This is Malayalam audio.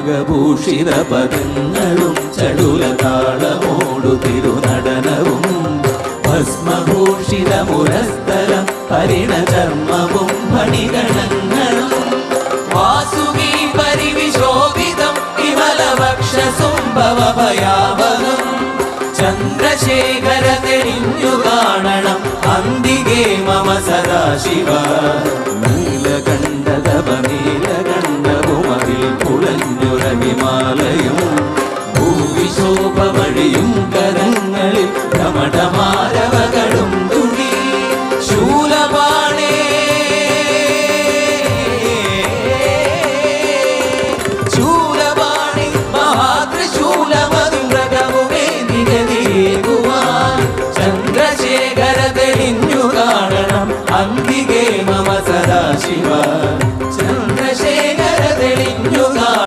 തിലകഭൂഷിത പദങ്ങളും ചടുലതാളമോടു തിരുനടനവും ഭസ്മഭൂഷിത മുരസ്ഥലം ഹരിണചർമ്മവും ഫണിഗണങ്ങളും വാസുകി പരിവിശോഭിതം വിമലവക്ഷസുംഭവഭയാവഹം ചന്ദ്രശേഖര തെളിഞ്ഞു കാണണം അന്തികേ മമ സദാശിവ നീലകണ്ഠതപ നീലകണ്ഠവുമതിൽ പുളഞ്ഞുരഹിമാലയും ഭൂവിശോഭമഴിയും കരങ്ങളിൽ ധമഠമാരവകളും തുണി ശൂലപാണേ ശൂലപാണി മഹാത്രിശൂലമധുരകവുമേ നിഗതിയേകുവാൻ ചന്ദ്രശേഖര തെളിഞ്ഞു കാണണം അന്തികേ മമ സദാശിവ